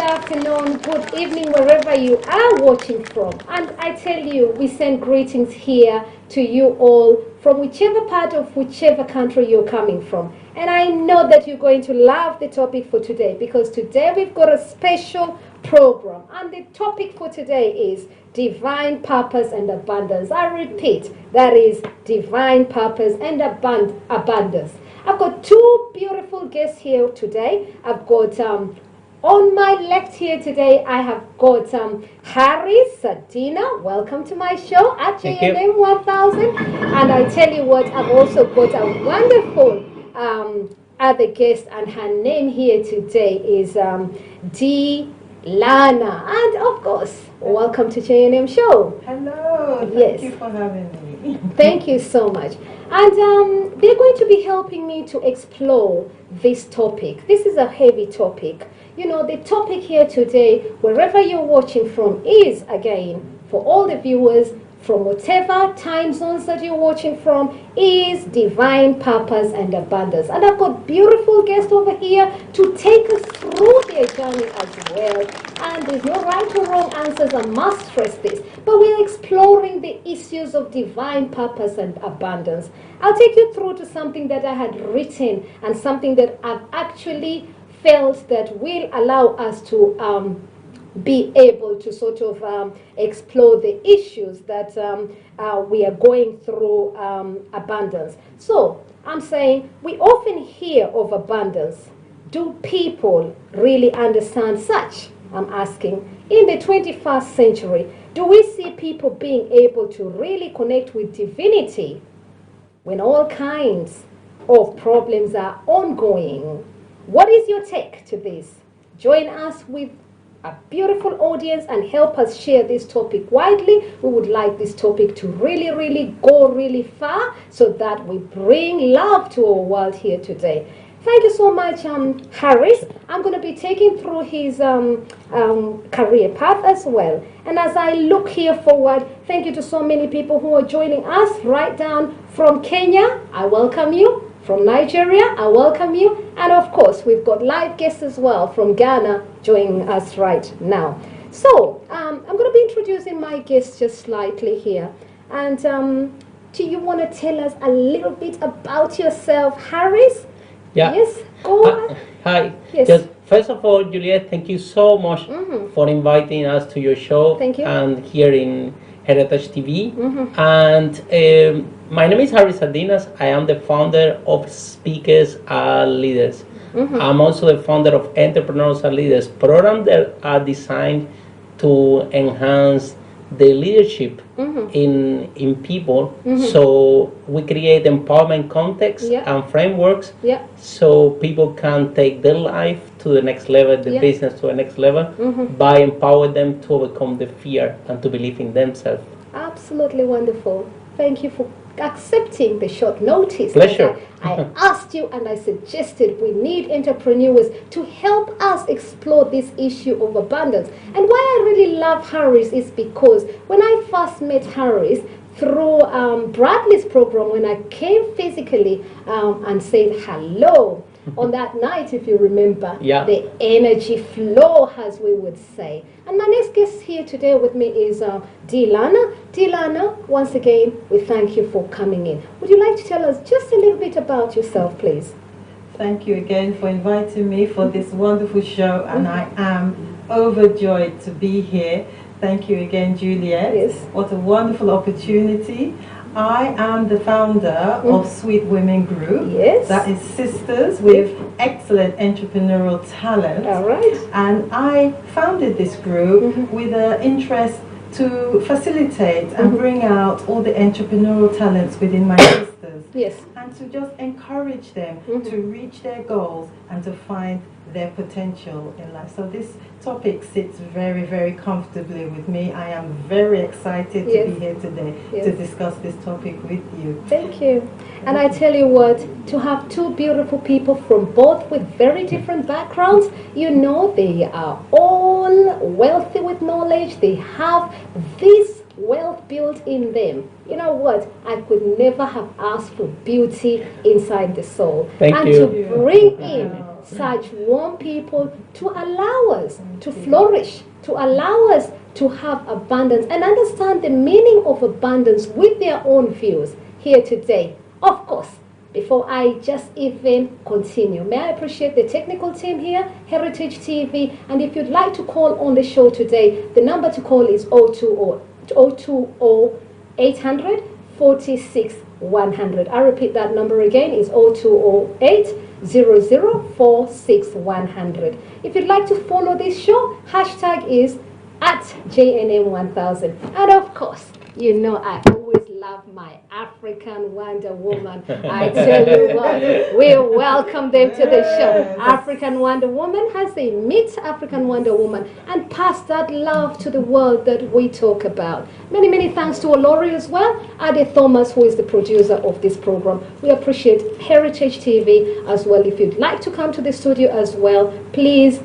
afternoon, good evening, wherever you are watching from. And I tell you, we send greetings here to you all from whichever part of whichever country you're coming from. And I know that you're going to love the topic for today because today we've got a special program. And the topic for today is divine purpose and abundance. I repeat, that is divine purpose and abundance. I've got two beautiful guests here today. I've got on my left here today, I have got Sardinas. Welcome to my show at JNM 1000. And I tell you what, I've also got a wonderful other guest, and her name here today is Llana. And of course, welcome to JNM show. Hello. Yes. Thank you for having me. Thank you so much. And they're going to be helping me to explore this topic. This is a heavy topic. You know, the topic here today, wherever you're watching from, is, again, for all the viewers, from whatever time zones that you're watching from, is divine purpose and abundance. And I've got beautiful guests over here to take us through their journey as well. And there's no right or wrong answers, I must stress this. But we're exploring the issues of divine purpose and abundance. I'll take you through to something that I had written and something that I've actually felt that will allow us to be able to sort of explore the issues that we are going through abundance. So I'm saying we often hear of abundance. Do people really understand such? I'm asking. In the 21st century, do we see people being able to really connect with divinity when all kinds of problems are ongoing? What is your take to this? Join us with a beautiful audience and help us share this topic widely. We would like this topic to really go really far so that we bring love to our world here today. Thank you so much, Harris. I'm going to be taking through his career path as well. And as I look here forward, thank you to so many people who are joining us right down from Kenya. I welcome you. From Nigeria, I welcome you. And of course, we've got live guests as well from Ghana joining us right now. So, I'm going to be introducing my guests just slightly here. And do you want to tell us a little bit about yourself, Harris? Yeah. Yes, go on. Hi. Yes. Just first of all, Juliet, thank you so much for inviting us to your show. Thank you. And here in Heritage TV. And my name is Harry Sardinas. I am the founder of Speakers Are Leaders. I'm also the founder of Entrepreneurs Are Leaders, programs that are designed to enhance the leadership in people. So we create empowerment context and frameworks so people can take their life to the next level, the business to the next level, by empowering them to overcome the fear and to believe in themselves. Absolutely wonderful. Thank you for accepting the short notice. Pleasure. I asked you and I suggested we need entrepreneurs to help us explore this issue of abundance. And why I really love Harris is because when I first met Harris through Bradley's program, when I came physically and said hello, on that night, if you remember, the energy flow, as we would say. And my next guest here today with me is Llana. Llana, once again, we thank you for coming in. Would you like to tell us just a little bit about yourself, please? Thank you again for inviting me for this wonderful show, and I am overjoyed to be here. Thank you again, Juliet. Yes. What a wonderful opportunity. I am the founder of Sweet Women Group. Yes. That is sisters with excellent entrepreneurial talent. All right. And I founded this group with an interest to facilitate and bring out all the entrepreneurial talents within my sisters. Yes. And to just encourage them to reach their goals and to find their potential in life. So this topic sits very comfortably with me. I am very excited to be here today to discuss this topic with you. Thank you. And I tell you what, to have two beautiful people from both with very different backgrounds, you know, they are all wealthy with knowledge. They have this wealth built in them. You know what? I could never have asked for beauty inside the soul. Thank and you. to bring in such warm people to allow us to flourish, to allow us to have abundance and understand the meaning of abundance with their own views here today. Of course, before I just even continue, may I appreciate the technical team here, Heritage TV, and if you'd like to call on the show today, the number to call is 020 800 46 100. I repeat that number again, is 0208 0046 100. If you'd like to follow this show, hashtag is at JNM 1000. And of course, you know I always love my African Wonder Woman. I tell you what, we welcome them to the show. African Wonder Woman has a Meet African Wonder Woman and pass that love to the world that we talk about. Many, many thanks to Olori as well, Ade Thomas, who is the producer of this program. We appreciate Heritage TV as well. If you'd like to come to the studio as well, please,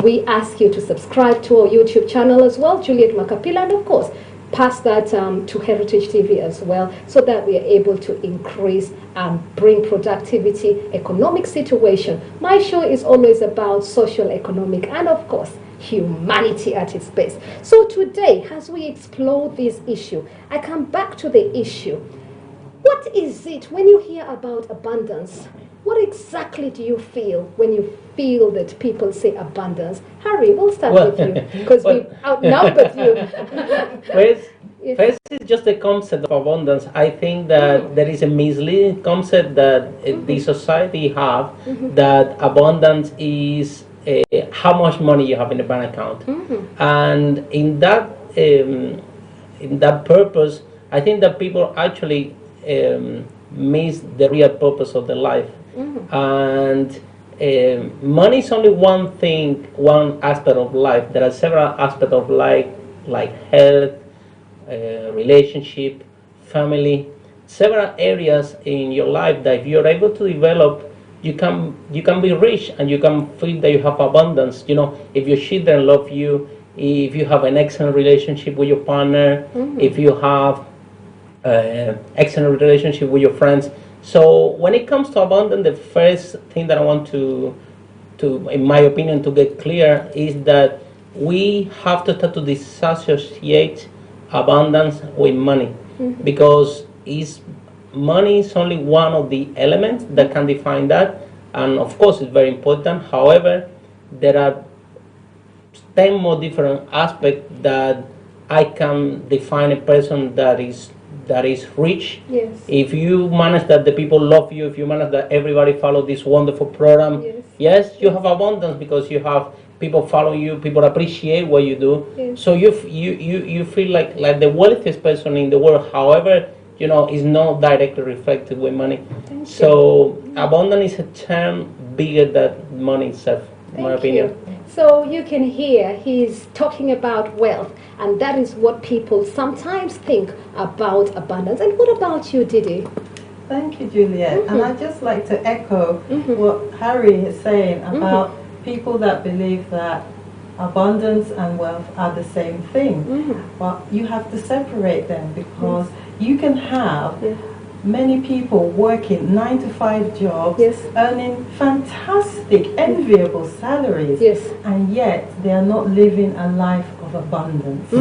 we ask you to subscribe to our YouTube channel as well, Juliet Makapila, and of course, pass that to Heritage TV as well, so that we are able to increase and bring productivity, economic situation. My show is always about social, economic, and of course, humanity at its best. So today, as we explore this issue, I come back to the issue. What is it when you hear about abundance? What exactly do you feel when you feel that people say abundance? Harry, we'll start with you, because we've outnumbered you. First is just the concept of abundance. I think that there is a misleading concept that the society have, that abundance is how much money you have in the bank account. And in that purpose, I think that people actually miss the real purpose of their life. And money is only one thing, one aspect of life. There are several aspects of life, like health, relationship, family, several areas in your life that if you're able to develop, you can be rich and you can feel that you have abundance. You know, if your children love you, if you have an excellent relationship with your partner, if you have excellent relationship with your friends. So when it comes to abundance, the first thing that I want to, in my opinion, to get clear is that we have to start to disassociate abundance with money, because money is only one of the elements that can define that, and of course it's very important. However, there are 10 more different aspects that I can define a person that is rich. Yes. If you manage that the people love you, if you manage that everybody follow this wonderful program, yes, you have abundance, because you have people follow you, people appreciate what you do. Yes. So you feel like the wealthiest person in the world. However, you know, is not directly reflected with money. So abundance is a term bigger than money itself, in my opinion. So you can hear he's talking about wealth, and that is what people sometimes think about abundance. And what about you, Didi? Thank you, Juliet. And I'd just like to echo what Harry is saying about people that believe that abundance and wealth are the same thing. But you have to separate them, because you can have many people working 9-to-5 jobs, earning fantastic, enviable salaries, and yet they are not living a life of abundance.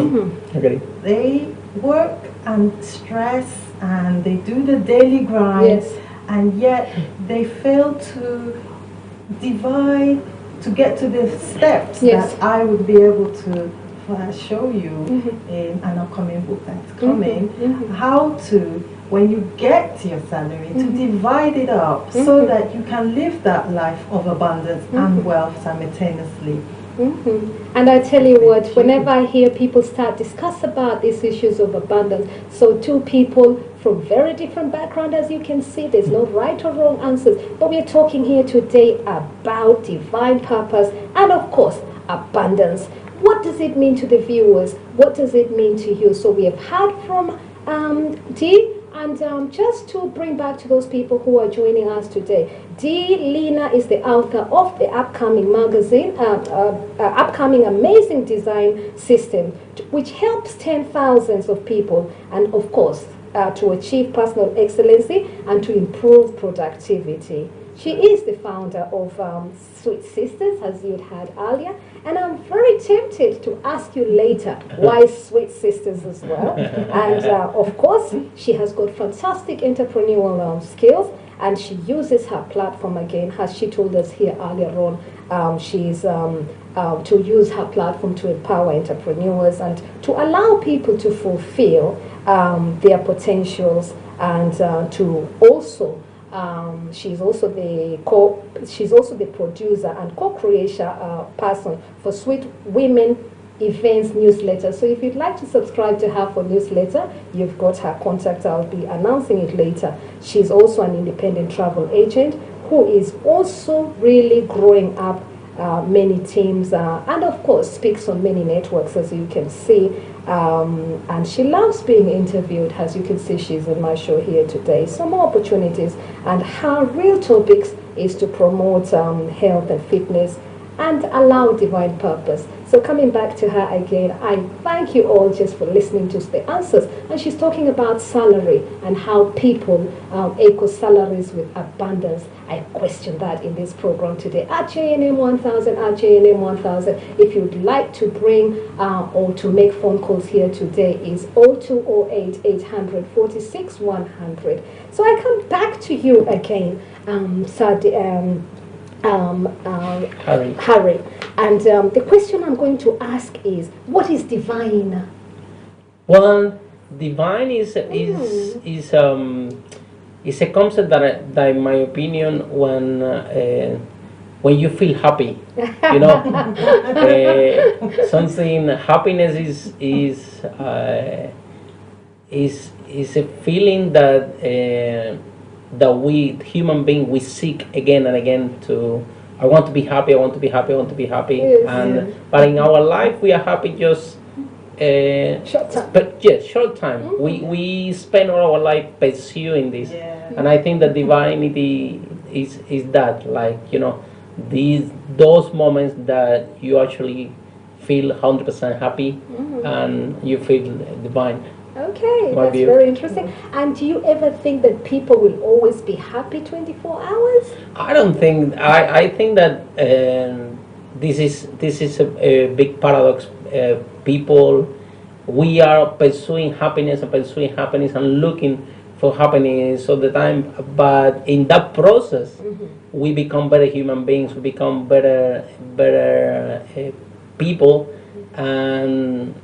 Okay. They work and stress and they do the daily grind, and yet they fail to divide, to get to the steps that I would be able to show you in an upcoming book that's coming, how to, when you get your salary, to divide it up so that you can live that life of abundance and wealth simultaneously. And I tell you what, whenever I hear people start discuss about these issues of abundance, so two people from very different backgrounds, as you can see, there's no right or wrong answers, but we're talking here today about divine purpose and of course abundance. What does it mean to the viewers? What does it mean to you? So we have heard from Dee, and just to bring back to those people who are joining us today, Llana is the author of the upcoming magazine, upcoming amazing design system, which helps 10,000s of people, and of course, to achieve personal excellency and to improve productivity. She is the founder of Sweet Sisters, as you'd had earlier. And I'm very tempted to ask you later why Sweet Sisters as well. And of course, she has got fantastic entrepreneurial skills, and she uses her platform again, as she told us here earlier on. She's to use her platform to empower entrepreneurs and to allow people to fulfill their potentials, and to also she's also the producer and co-creation person for Sweet Women Events newsletter. So if you'd like to subscribe to her for newsletter, you've got her contact. I'll be announcing it later. She's also an independent travel agent who is also really growing up many teams, and of course speaks on many networks, as you can see. And she loves being interviewed. As you can see, she's in my show here today. Some more opportunities, and her real topics is to promote health and fitness and allow divine purpose. So coming back to her again, I thank you all just for listening to the answers. And she's talking about salary and how people equal salaries with abundance. I question that in this program today. At JNM 1000, at JNM 1000, if you'd like to bring or to make phone calls here today, is 0208 800 46 100. So I come back to you again, Harry. And the question I'm going to ask is, what is divine? Well, divine is a concept that in my opinion, when you feel happy, you know, something happiness is a feeling that we human beings we seek again and again to. I want to be happy. I want to be happy. I want to be happy. Yes. But in our life, we are happy just Short time. But yes, short time. We spend all our life pursuing this, and I think that divinity is that, like, you know, those moments that you actually feel 100% happy, and you feel divine. Okay, My that's view. very interesting. And do you ever think that people will always be happy 24 hours? I don't think. I think that this is a big paradox. People, we are pursuing happiness and looking for happiness all the time. But in that process, we become better human beings. We become better people, and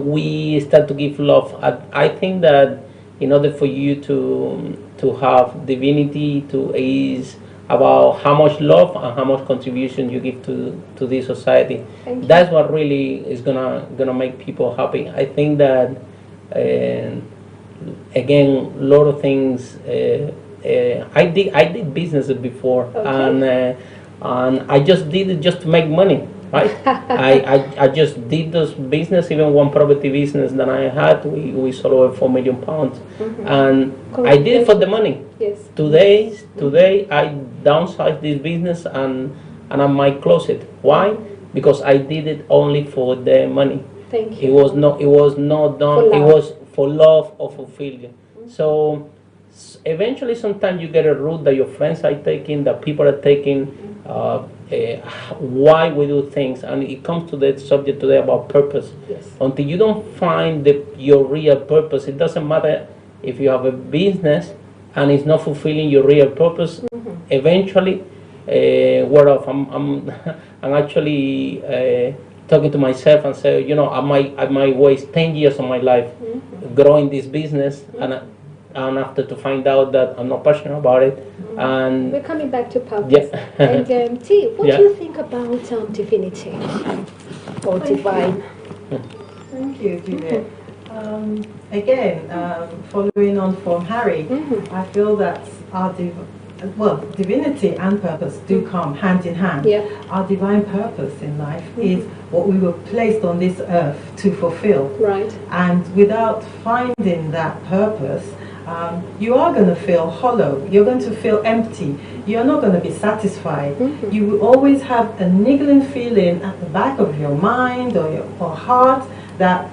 we start to give love. I think that in order for you to have divinity, is about how much love and how much contribution you give to this society. Thank you. That's what really is gonna make people happy. I think that again, a lot of things. I did businesses before, Okay. And I just did it just to make money. Right? I just did those business, even one property business that I had, we sold over £4 million, and I did it for the money. Yes. Today I downsized this business and I might close it. Why? Because I did it only for the money. Thank you. It was not done. For It love. was for love or fulfilling. So eventually, sometimes you get a route that your friends are taking, that people are taking. Why we do things, and it comes to the subject today about purpose. Yes. Until you don't find your real purpose, it doesn't matter if you have a business and it's not fulfilling your real purpose. Eventually, what if I'm actually talking to myself and say, you know, I might waste 10 years of my life growing this business, and after to find out that I'm not passionate about it. And We're coming back to purpose. Yeah. And T, what Yeah. do you think about divinity or divine? Thank you, Juliet. Again, following on from Harry, I feel that our divinity and purpose do come hand in hand. Yeah. Our divine purpose in life is what we were placed on this earth to fulfill. Right. And without finding that purpose, you are going to feel hollow. You're going to feel empty. You're not going to be satisfied. You will always have a niggling feeling at the back of your mind or your heart that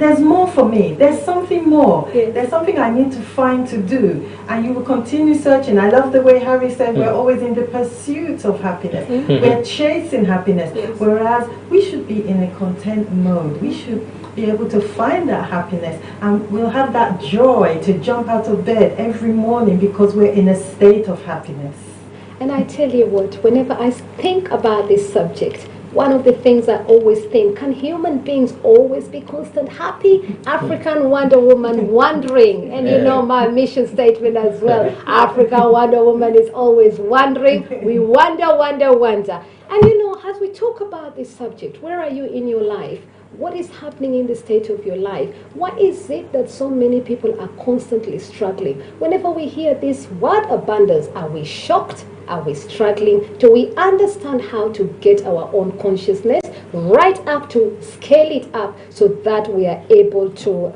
there's more for me. There's something more. Yes. There's something I need to find to do. And you will continue searching. I love the way Harry said we're always in the pursuit of happiness. We're chasing happiness. Yes. Whereas we should be in a content mode. We should be able to find that happiness, and we'll have that joy to jump out of bed every morning because we're in a state of happiness. And I tell you what, whenever I think about this subject, one of the things I always think, can human beings always be constant happy? African Wonder Woman wondering. And you know my mission statement as well. African Wonder Woman is always wondering. We wonder, wonder, wonder. And you know, as we talk about this subject, where are you in your life? What is happening in the state of your life? Why is it that so many people are constantly struggling? Whenever we hear this word abundance, are we shocked? Are we struggling? Do we understand how to get our own consciousness right up to scale it up so that we are able to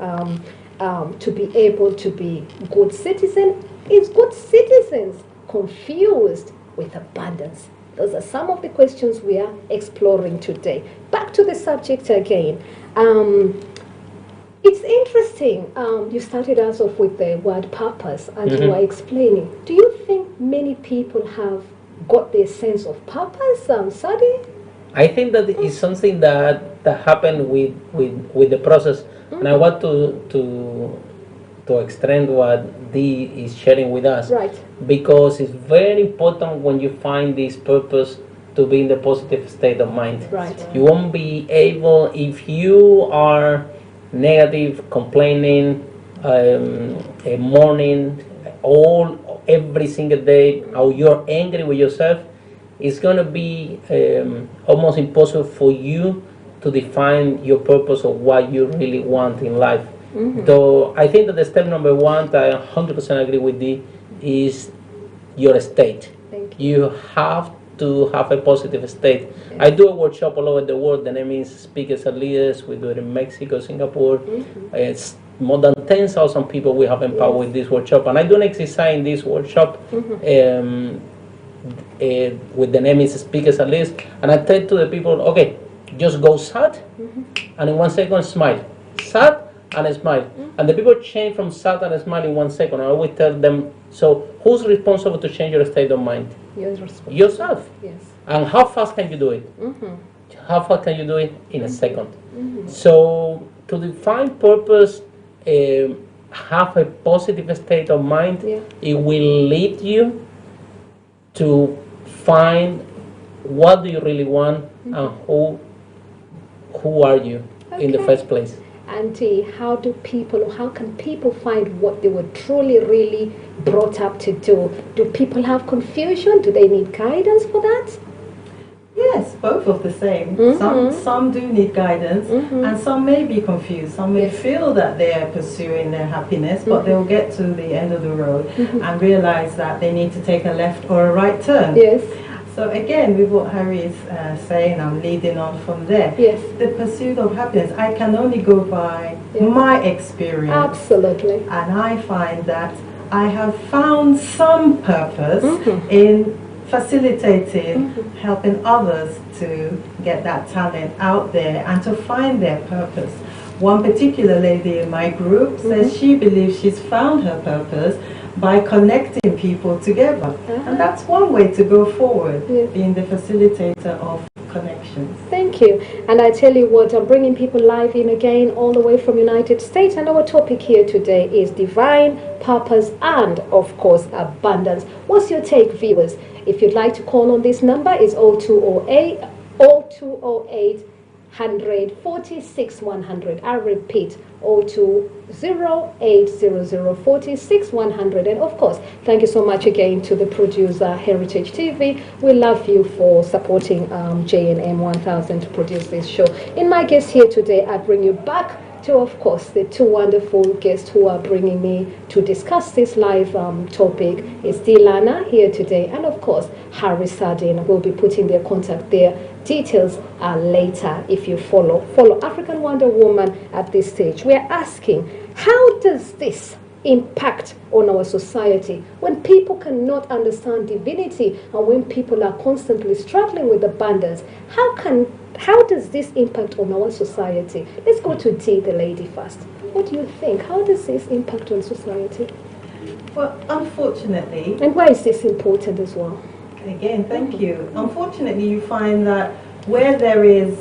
be able to be good citizens? Is good citizens confused with abundance? Those are some of the questions we are exploring today. Back to the subject again. It's interesting. You started us off with the word purpose, and you were explaining. Do you think many people have got their sense of purpose, Sadi? I think that is something that happened with the process, and I want to extend what Dee is sharing with us. Right. Because it's very important when you find this purpose to be in the positive state of mind. Right. You won't be able, if you are negative, complaining, mourning, every single day, or you're angry with yourself, it's going to be almost impossible for you to define your purpose of what you really want in life. Though I think that the step number one, I 100% agree with Dee, is your state. Thank You have to have a positive state. I do a workshop all over the world. The name is Speakers and Leaders. We do it in Mexico, Singapore. It's more than 10,000 people we have empowered with this workshop. And I do an exercise in this workshop with the name is Speakers and Leaders. And I tell to the people, okay, just go sad and in 1 second smile. Sad and smile. And the people change from sad and smile in 1 second. I always tell them, so who's responsible to change your state of mind? You're responsible. Yourself. Yes. And how fast can you do it? How fast can you do it? In a second. So to define purpose, have a positive state of mind. It will lead you to find what do you really want and who are you in the first place. Auntie, how can people find what they were truly, really brought up to do? Do people have confusion? Do they need guidance for that? Yes, both of the same. Some do need guidance, and some may be confused. Some may feel that they are pursuing their happiness, but they'll get to the end of the road and realize that they need to take a left or a right turn. Yes. So again, with what Harry is saying, I'm leading on from there. Yes. The pursuit of happiness, I can only go by my experience. Absolutely. And I find that I have found some purpose in facilitating, helping others to get that talent out there and to find their purpose. One particular lady in my group says she believes she's found her purpose by connecting people together. And that's one way to go forward, being the facilitator of connections. Thank you. And I tell you what, I'm bringing people live in again all the way from United States, and our topic here today is divine purpose and, of course, abundance. What's your take, viewers? If you'd like to call on this number, it's 0208 100 46 100. I repeat, 02080046100. 46 100. And of course, thank you so much again to the producer, Heritage TV. We love you for supporting JNM 1000 to produce this show. In my guest here today, I bring you back to, of course, the two wonderful guests who are bringing me to discuss this live topic. It's Llana here today, and of course, Harry Sardin. Will be putting their contact there. Details are later if you follow African Wonder Woman at this stage. We are asking, how does this impact on our society. When people cannot understand divinity and when people are constantly struggling with abundance, how does this impact on our society? Let's go to Dee, the lady first. What do you think? How does this impact on society? Well, unfortunately, And why is this important as well? again, thank you. Unfortunately, you find that where there is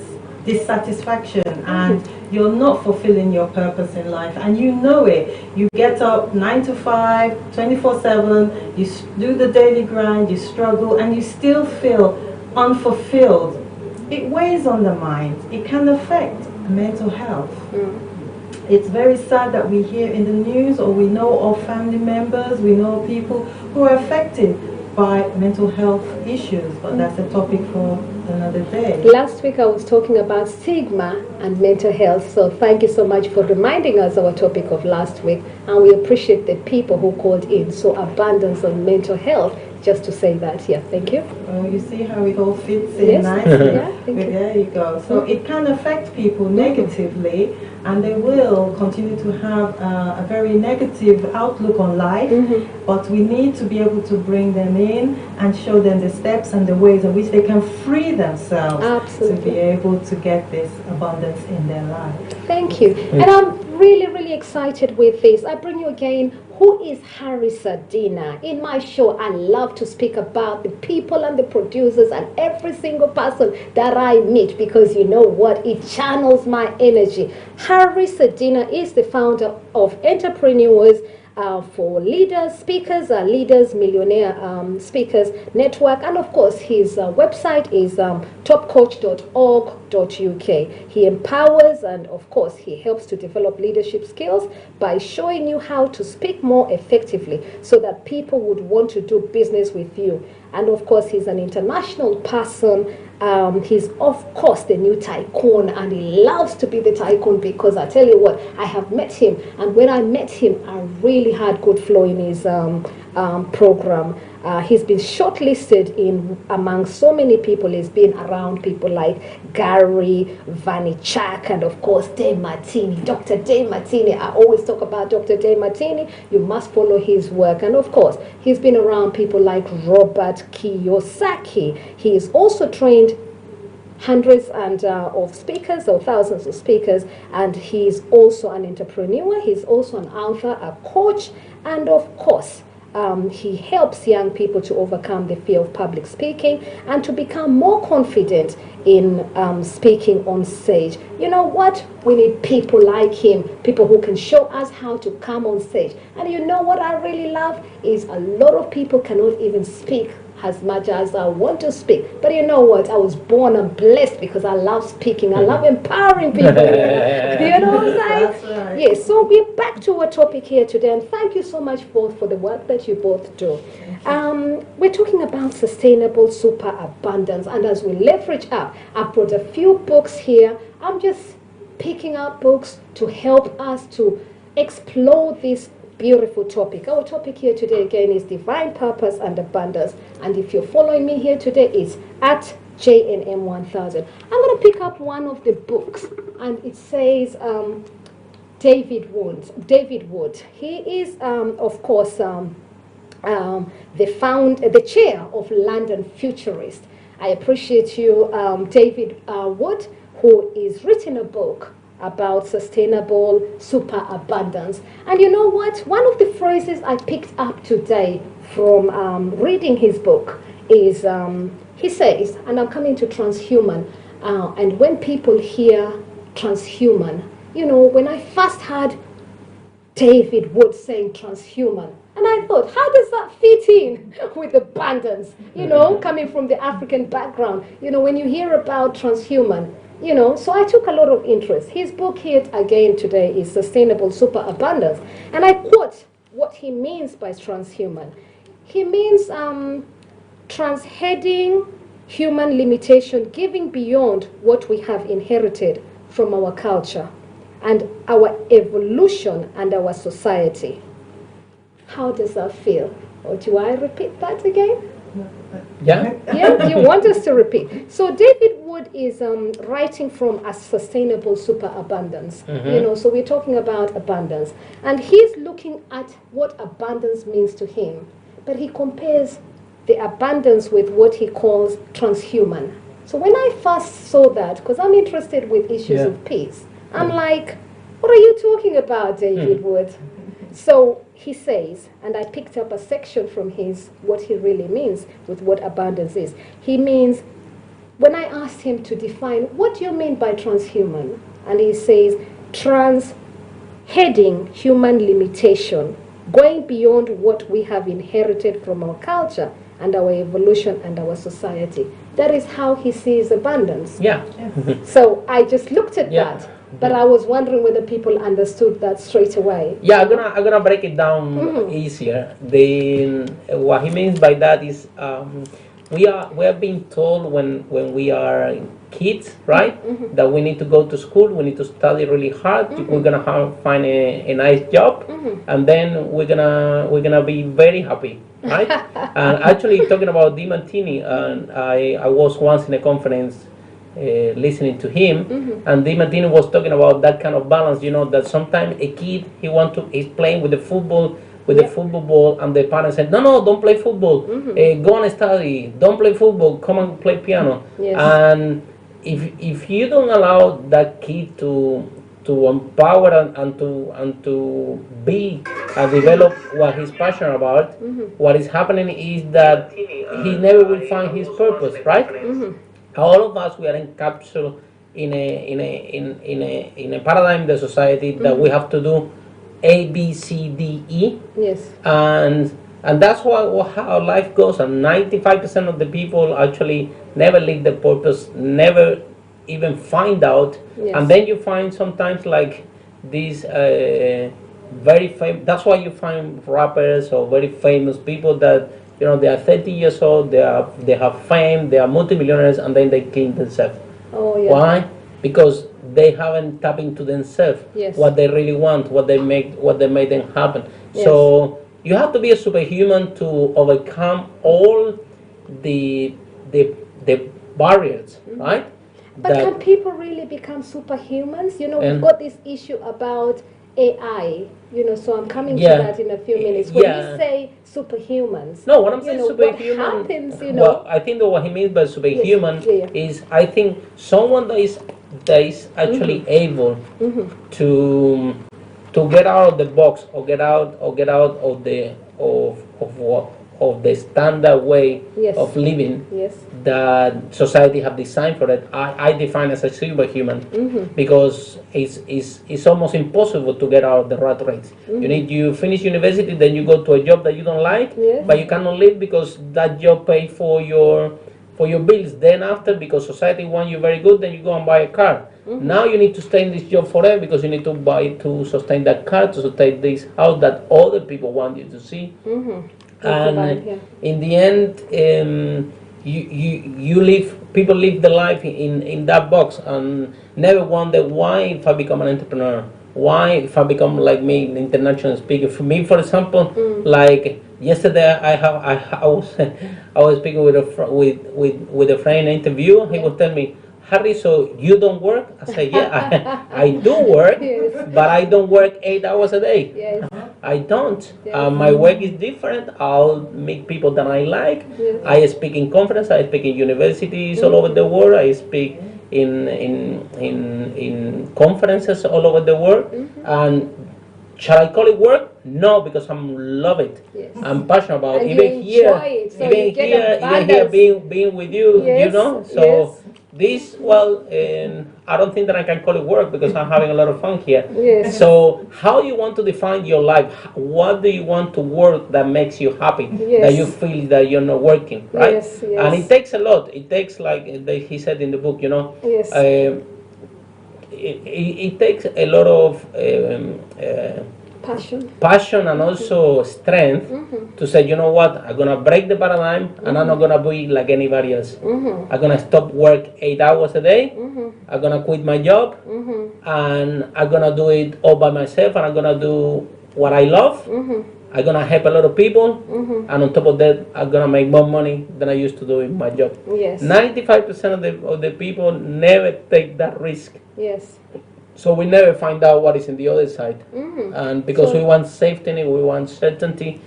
dissatisfaction and you're not fulfilling your purpose in life and you know it, you get up 9 to 5, 24/7, you do the daily grind, you struggle and you still feel unfulfilled. It weighs on the mind. It can affect mental health. It's very sad that we hear in the news or we know of family members, we know people who are affected by mental health issues, but that's a topic for another day. Last week I was talking about stigma and mental health, so thank you so much for reminding us our topic of last week, and we appreciate the people who called in. So abundance on mental health, just to say that. Yeah, thank you. Well, you see how it all fits in Yes. nicely? Yeah, thank you. There you go. So it can affect people negatively, and they will continue to have a very negative outlook on life, but we need to be able to bring them in and show them the steps and the ways in which they can free themselves Absolutely. to be able to get this abundance in their life. Thank you. And I'm really, really excited with this. I bring you again, who is Harry Sardina? In my show, I love to speak about the people and the producers and every single person that I meet, because you know what? It channels my energy. Harry Sardina is the founder of Entrepreneurs for Leaders, Speakers, Leaders, Millionaire Speakers Network, and of course his website is topcoach.org.uk. He empowers and of course he helps to develop leadership skills by showing you how to speak more effectively so that people would want to do business with you. And of course he's an international person. He's of course the new tycoon, and he loves to be the tycoon, because I tell you what, I have met him, and when I met him I really had good flow in his program. He's been shortlisted in among so many people. He's been around people like Gary Vaynerchuk and of course Dave Martini, Dr. Dave Martini. I always talk about Dr. Dave Martini. You must follow his work. And of course, he's been around people like Robert Kiyosaki. He is also trained hundreds of speakers or thousands of speakers, and he's also an entrepreneur. He's also an author, a coach, and of course he helps young people to overcome the fear of public speaking and to become more confident in speaking on stage. You know what? We need people like him, people who can show us how to come on stage. And you know what I really love is a lot of people cannot even speak as much as I want to speak. But you know what? I was born and blessed because I love speaking. I love empowering people. You know what I'm saying? That's right. Yes, so we're back to our topic here today, and thank you so much both for the work that you both do. We're talking about sustainable superabundance, and as we leverage up, I brought a few books here. I'm just picking out books to help us to explore this beautiful topic. Our topic here today again is divine purpose and abundance, and if you're following me here today, it's at JNM 1000. I'm going to pick up one of the books, and it says David Wood. He is of course the chair of London Futurist. I appreciate you, David Wood, who is written a book about sustainable superabundance. And you know what? One of the phrases I picked up today from reading his book is, he says, and I'm coming to transhuman, and when people hear transhuman, you know, when I first heard David Wood saying transhuman, and I thought, how does that fit in with abundance? You know, coming from the African background, you know, when you hear about transhuman, you know, so I took a lot of interest. His book here again today is Sustainable Superabundance. And I quote what he means by transhuman. He means transheading human limitation, giving beyond what we have inherited from our culture and our evolution and our society. How does that feel? Or do I repeat that again? Yeah. Yeah, you want us to repeat. So David Wood is writing from a sustainable superabundance. You know, so we're talking about abundance, and he's looking at what abundance means to him, but he compares the abundance with what he calls transhuman. So when I first saw that, because I'm interested with issues Yeah. of peace, I'm like, what are you talking about, David Wood? So he says, and I picked up a section from his, what he really means with what abundance is. He means, when I asked him to define, what do you mean by transhuman? And he says, heading human limitation, going beyond what we have inherited from our culture and our evolution and our society. That is how he sees abundance. Yeah. So I just looked at Yeah. that, but I was wondering whether people understood that straight away. Yeah, I'm gonna break it down easier. What he means by that is we are being told when we are kids, right, that we need to go to school, we need to study really hard, we're gonna find a nice job, and then we're gonna be very happy, right? And actually, talking about Diamantini, and I was once in a conference listening to him, and Diamantini was talking about that kind of balance. You know, that sometimes a kid he's playing with the football the football ball, and the parents said, no, don't play football. Go and study. Don't play football. Come and play piano. Yes. And if you don't allow that kid to empower and to be and develop what he's passionate about, what is happening is that he never will find his purpose, right? All of us, we are encapsulated in a paradigm in the society that we have to do A, B, C, D, E. Yes. And that's how life goes. And 95% of the people actually never live the purpose, never even find out. Yes. And then you find sometimes like these very famous. That's why you find rappers or very famous people that, you know, they are 30 years old, they have fame, they are multimillionaires, and then they kill themselves. Oh, yeah. Why? Because they haven't tapped into themselves, Yes. what they really want, what they made them happen. Yes. So you have to be a superhuman to overcome all the barriers, right? But can people really become superhumans? You know, we've And- got this issue about AI, you know, so I'm coming Yeah. to that in a few minutes. When Yeah. you say superhumans, No, what I'm you saying know, superhuman. what happens, you know? Well, I think that what he means by superhuman Yes, yeah. is, I think, someone that is actually able to get out of the box or get out of the standard way Yes. of living Yes. that society have designed for it. I define as a superhuman because it's almost impossible to get out of the rat race. You finish university, then you go to a job that you don't like, Yes. but you cannot live because that job pay for your bills. Then after, because society wants you very good, then you go and buy a car. Now you need to stay in this job forever because you need to buy to sustain that car, to sustain this house that other people want you to see. And Yeah. in the end, people live the life in that box and never wonder, why if I become an entrepreneur, why if I become like me, an international speaker. For me, for example, like yesterday, I was speaking with a friend in an interview. He would tell me, Harry, so you don't work? I say, yeah, I do work, Yes. but I don't work 8 hours a day. Yes. I don't. Yes. My work is different. I'll meet people that I like. Yes. I speak in conferences. I speak in universities all over the world. I speak in conferences all over the world. And shall I call it work? No, because I love it. Yes. I'm passionate about And it. you Even here, enjoy it, so you get even here abundance. being with you, you Yes, know. So yes. this, I don't think that I can call it work because I'm having a lot of fun here. Yes. So how you want to define your life? What do you want to work that makes you happy? Yes. That you feel that you're not working, right? Yes, yes. And it takes a lot. It takes, like he said in the book, you know. Yes. It takes a lot of passion and also strength to say, you know what, I'm gonna break the paradigm and I'm not gonna be like anybody else. I'm gonna stop work 8 hours a day. I'm gonna quit my job and I'm gonna do it all by myself, and I'm gonna do what I love. I'm gonna help a lot of people, and on top of that, I'm gonna make more money than I used to do in my job. Yes. 95% of the people never take that risk. Yes. So we never find out what is in the other side, and because So- we want safety, we want certainty,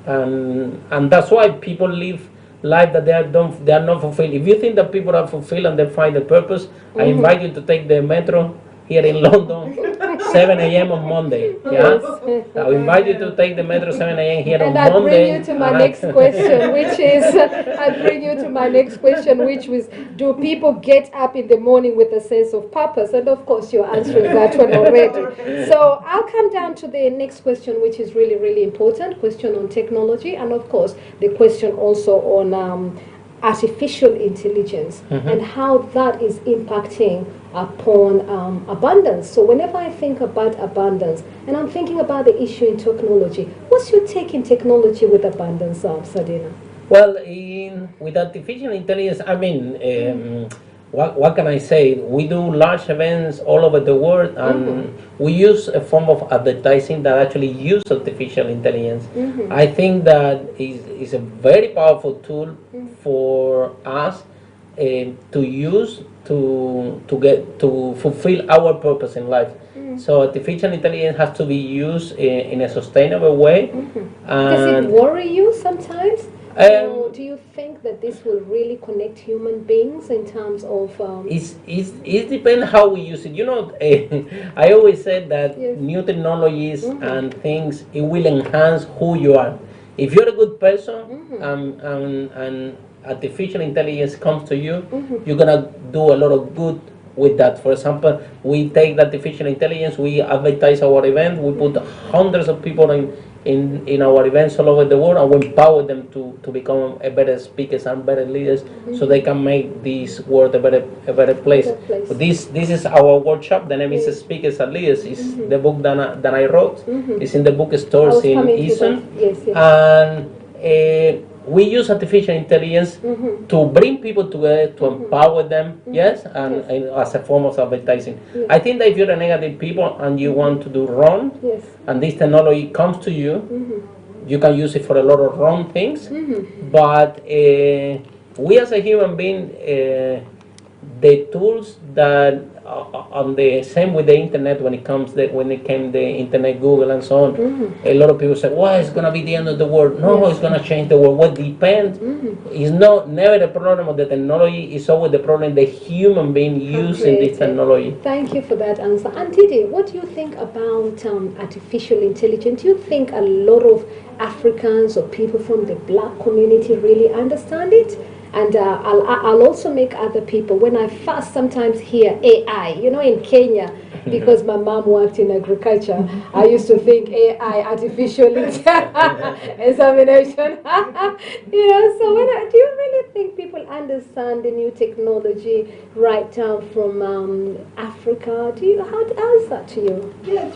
and that's why people live life that they are not fulfilled. If you think that people are fulfilled and they find a purpose, I invite you to take the metro here in London, 7 a.m. on Monday. Yeah, I invite you to take the metro 7 a.m. here And on I Monday. bring you to my next question, which is, which was, do people get up in the morning with a sense of purpose? And of course, you're answering that one already. So I'll come down to the next question, which is really, really important, question on technology, and of course, the question also on artificial intelligence and how that is impacting upon abundance. So whenever I think about abundance, and I'm thinking about the issue in technology, what's your take in technology with abundance, Sardina? Well, with artificial intelligence, I mean, what can I say? We do large events all over the world, and we use a form of advertising that actually use artificial intelligence. I think that is a very powerful tool for us to use to fulfill our purpose in life. So artificial intelligence has to be used in a sustainable way. Does it worry you sometimes? Or do you think that this will really connect human beings in terms of... It depends how we use it. You know, I always said that Yes. new technologies and things, it will enhance who you are. If you're a good person and artificial intelligence comes to you, you're gonna do a lot of good with that. For example, we take the artificial intelligence, we advertise our event, we put hundreds of people in our events all over the world, and we empower them to become a better speakers and better leaders, so they can make this world a better place. But this is our workshop. The name is Speakers and Leaders. It's the book that I wrote. It's in the bookstores in Easton. Yes, yes. And we use artificial intelligence to bring people together, to empower them, and as a form of advertising. I think that if you're a negative people and you want to do wrong, and this technology comes to you, you can use it for a lot of wrong things. But we as a human being, the tools that on the same with the internet, when it came the internet, Google and so on, a lot of people say, well, it's gonna be the end of the world. No, it's gonna change the world. What depends is never the problem of the technology, it's always the problem the human being using this technology. Thank you for that answer. And Didi, what do you think about artificial intelligence? Do you think a lot of Africans or people from the black community really understand it? And I'll also make other people, when I first sometimes hear AI, you know, in Kenya, because my mom worked in agriculture, I used to think AI, artificial insemination. You know, so do you really think people understand the new technology right down from Africa? How is that to you? Yeah,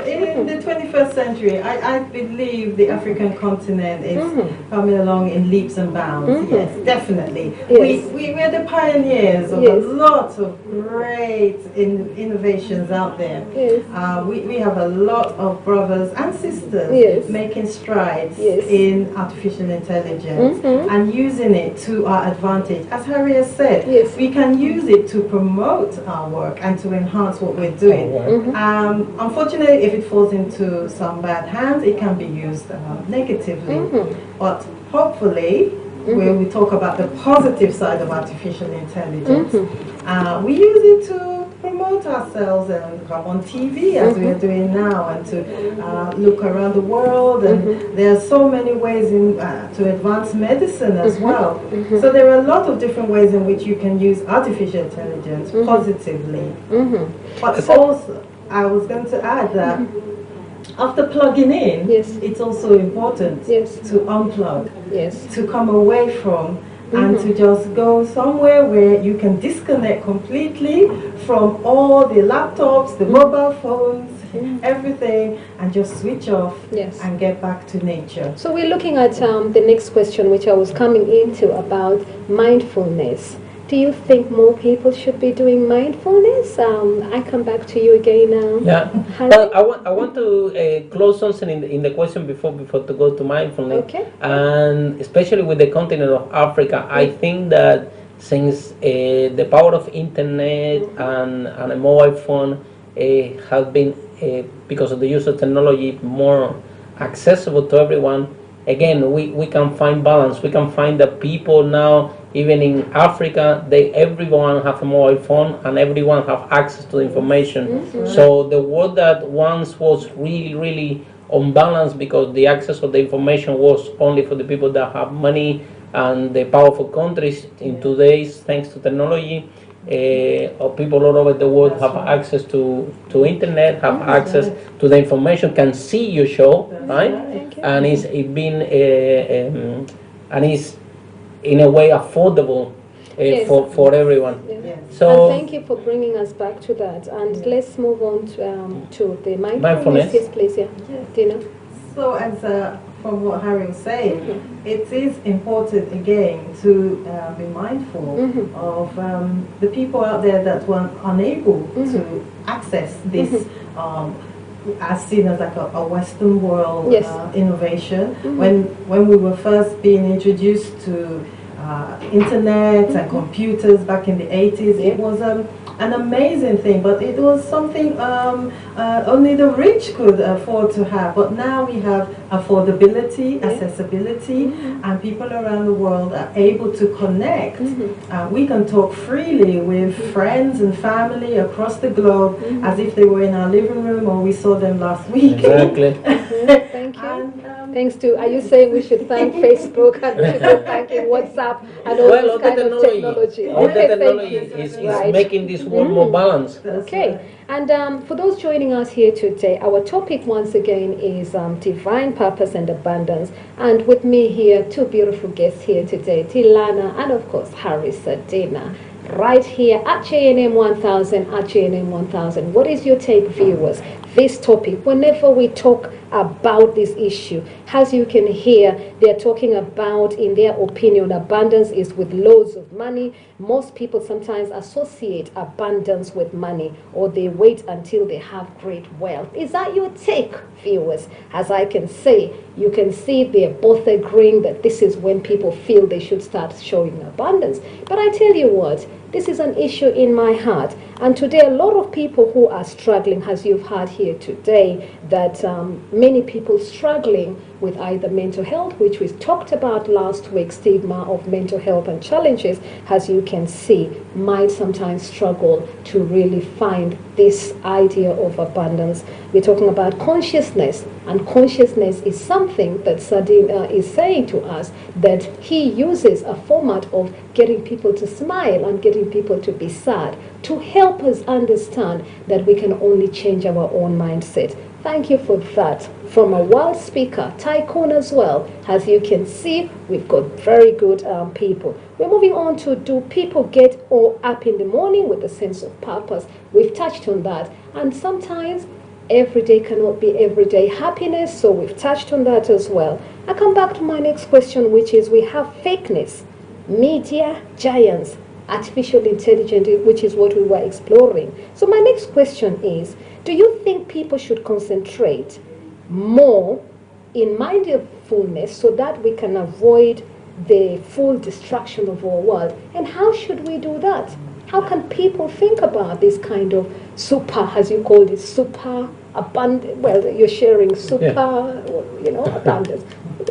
in the 21st century, I believe the African continent is coming along in leaps and bounds. Yes, definitely. Yes. We're the pioneers of a lot of great innovations out there. Yes. We have a lot of brothers and sisters making strides in artificial intelligence and using it to our advantage. As Harry has said, we can use it to promote our work and to enhance what we're doing. Unfortunately, if it falls into some bad hands, it can be used negatively. But hopefully, where we talk about the positive side of artificial intelligence, we use it to promote ourselves and come on TV as we are doing now, and to look around the world, and there are so many ways to advance medicine as well. So there are a lot of different ways in which you can use artificial intelligence positively. But also, I was going to add that after plugging in, it's also important to unplug, to come away from, and to just go somewhere where you can disconnect completely from all the laptops, the mobile phones, everything, and just switch off and get back to nature. So we're looking at the next question, which I was coming into, about mindfulness. Do you think more people should be doing mindfulness? I come back to you again now. Yeah. Harry? Well, I want to close something in the question before to go to mindfulness. Okay. And especially with the continent of Africa, I think that since the power of internet and a mobile phone has been, because of the use of technology, more accessible to everyone, again, we can find balance. We can find that people now, even in Africa, everyone have a mobile phone and everyone have access to the information. So the world that once was really unbalanced because the access of the information was only for the people that have money and the powerful countries, in today's, thanks to technology, or people all over the world have access to internet, have access to the information, can see your show, right? And it's it been and it's in a way affordable Yes. for everyone. Yeah. So And thank you for bringing us back to that. And let's move on to the mindfulness. Mindfulness. Yes, please. Yeah. Yes. Dina. So as from what Harry was saying, it is important again to be mindful of the people out there that were unable to access this as seen as like a Western world Yes. innovation. When we were first being introduced to internet and computers back in the 80s, it was an amazing thing, but it was something only the rich could afford to have. But now we have affordability, accessibility, and people around the world are able to connect. We can talk freely with friends and family across the globe as if they were in our living room or we saw them last week. exactly. Thank you. And, Thanks to, are you saying we should thank Facebook and we should be thanking WhatsApp and all Well, this all the kind of technology? all the Okay, thank technology you. is Right. making this world more balanced. Okay, and for those joining us here today, our topic once again is divine purpose and abundance. And with me here, two beautiful guests here today, Llana and of course Harry Sardina, right here at JNM 1000, at JNM 1000. What is your take, viewers? This topic, whenever we talk about this issue, as you can hear, they're talking about, in their opinion, abundance is with loads of money. Most people sometimes associate abundance with money, or they wait until they have great wealth. Is that your take, viewers? As I can say, you can see they're both agreeing that this is when people feel they should start showing abundance. But I tell you what, this is an issue in my heart. And today, a lot of people who are struggling, as you've heard here today, that many people struggling with either mental health, which we talked about last week, stigma of mental health and challenges, as you can see, might sometimes struggle to really find this idea of abundance. We're talking about consciousness, and consciousness is something that Sardina is saying to us, that he uses a format of getting people to smile and getting people to be sad, to help us understand that we can only change our own mindset. Thank you for that. From a world speaker, tycoon as well. As you can see, we've got very good people. We're moving on to, do people get all up in the morning with a sense of purpose? We've touched on that. And sometimes every day cannot be everyday happiness, so we've touched on that as well. I come back to my next question, which is, we have fakeness, media giants, artificial intelligence, which is what we were exploring. So my next question is, do you think people should concentrate more in mindfulness so that we can avoid the full destruction of our world? And how should we do that? How can people think about this kind of super, as you call it, super abundant, well, you're sharing super, abundance.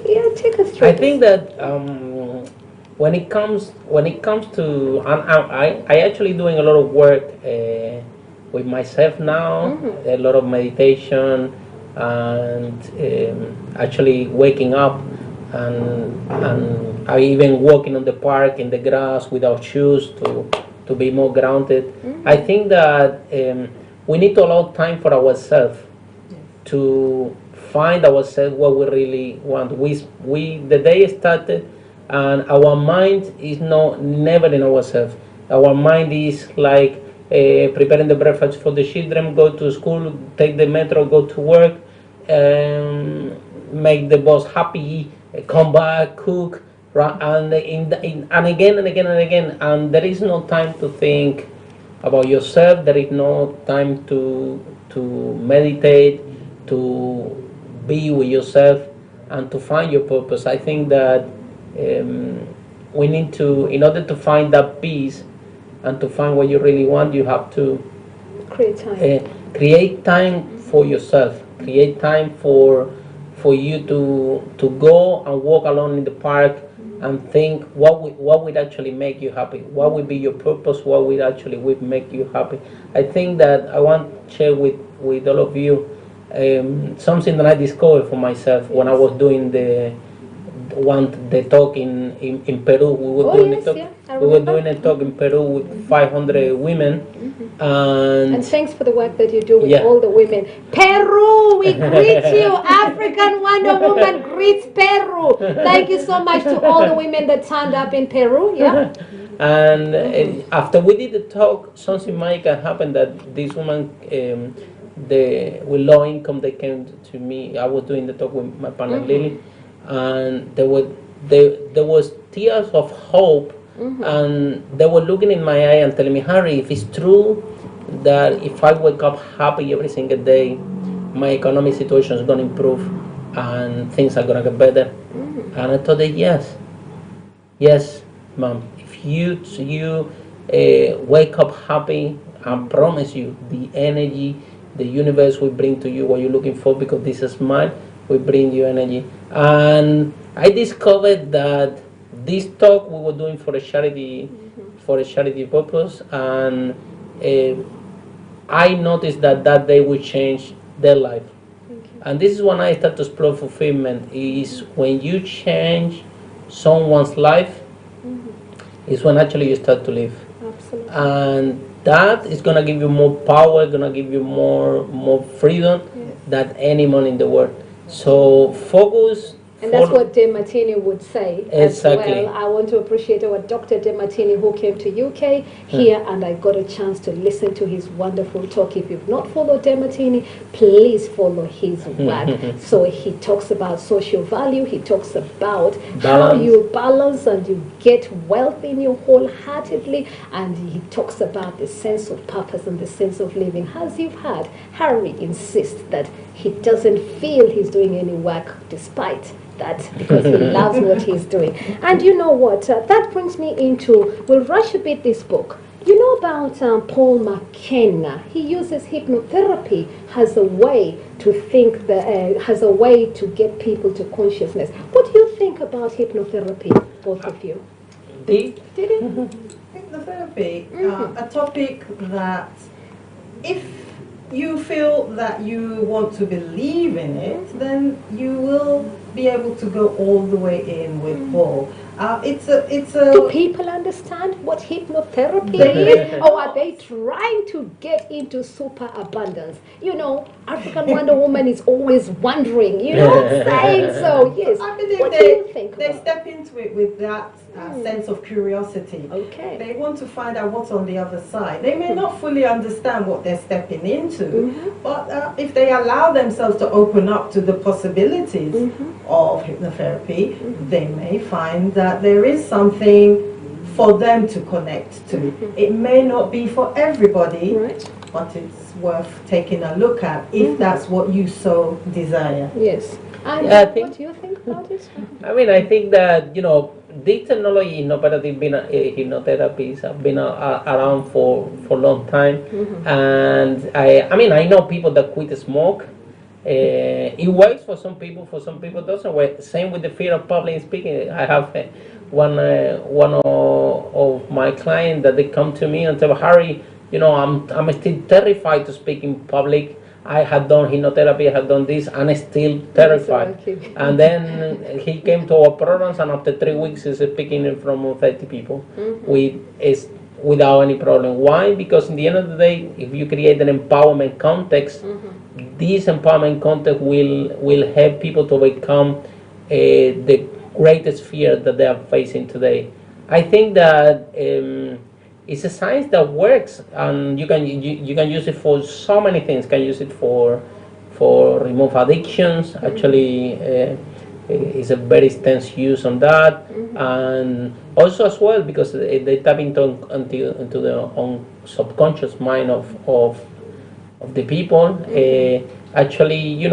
Yeah, take us through I think that when it comes to, I actually doing a lot of work with myself now, a lot of meditation, and actually waking up, and I even walking on the park in the grass without shoes to be more grounded. I think that we need to allow time for ourselves to find ourselves what we really want. The day started, and our mind is never in ourselves. Our mind is like preparing the breakfast for the children, go to school, take the metro, go to work, make the boss happy, come back, cook, right? And and again and again and again, and there is no time to think about yourself. There is no time to meditate, to be with yourself, and to find your purpose. I think that um, we need to, in order to find that peace and to find what you really want, you have to Create time. create time for yourself. Create time for you to go and walk alone in the park and think what would actually make you happy. What would be your purpose? What would make you happy? I think that I want to share with all of you something that I discovered for myself when I was doing the talk in Peru. We were Oh, doing yes, a talk. yeah, I We were remember. doing a talk in Peru with 500 women, And thanks for the work that you do with Yeah. all the women. Peru, we greet you. African Wonder Woman greets Peru. Thank you so much to all the women that turned up in Peru. Yeah. And after we did the talk, something magical happened. That this woman, with low income, they came to me. I was doing the talk with my partner Lily, and there was tears of hope, and they were looking in my eye and telling me, Harry, if it's true that if I wake up happy every single day, my economic situation is going to improve and things are going to get better. And I told her, yes, mom. If you wake up happy, I promise you, the energy, the universe will bring to you what you're looking for, because this smile will bring you energy. And I discovered that this talk we were doing for a charity purpose, and uh, I noticed that that day will change their life. And this is when I start to explore fulfillment. Is when you change someone's life, is when actually you start to live. Absolutely. And that is gonna give you more power, gonna give you more freedom than any money in the world. So focus. And that's what De Martini would say Exactly. as well. I want to appreciate our Dr. De Martini who came to UK here, and I got a chance to listen to his wonderful talk. If you've not followed De Martini, please follow his work. So he talks about social value. He talks about how Balance. you balance and you get wealth in you wholeheartedly. And he talks about the sense of purpose and the sense of living. As you've heard, Harry insists that he doesn't feel he's doing any work despite that, because he loves what he's doing. And you know what? That brings me into, we'll rush a bit this book. You know about Paul McKenna. He uses hypnotherapy as a way to think, as a way to get people to consciousness. What do you think about hypnotherapy, both of you? Did Hypnotherapy, a topic that if you feel that you want to believe in it, then you will be able to go all the way in with Paul. Do people understand what hypnotherapy is? Or are they trying to get into super abundance? You know, African Wonder Woman is always wondering, you know, saying so. Yes. I believe What do you think they about step into it with that sense of curiosity. Okay. They want to find out what's on the other side. They may not fully understand what they're stepping into, but if they allow themselves to open up to the possibilities of hypnotherapy, they may find that there is something for them to connect to. It may not be for everybody, Right. but it's worth taking a look at if that's what you so desire. Yes. And Yeah, I think- what do you think about it? I mean, I think that, this technology, hypnotherapies have been around for a long time. And I know people that quit smoke. It works for some people it doesn't work. Same with the fear of public speaking. I have one of my clients that they come to me and tell, Harry, I'm still terrified to speak in public. I had done hypnotherapy, I had done this, and I'm still terrified. okay. And then he came to our programs, and after 3 weeks, he's speaking in front of 30 people without any problem. Why? Because in the end of the day, if you create an empowerment context, this empowerment context will help people to overcome the greatest fear that they are facing today. I think that it's a science that works, and you can use it for so many things. You can use it for remove addictions. Actually, is a very extensive use on that, and also as well because they tap into the subconscious mind of the people. Actually,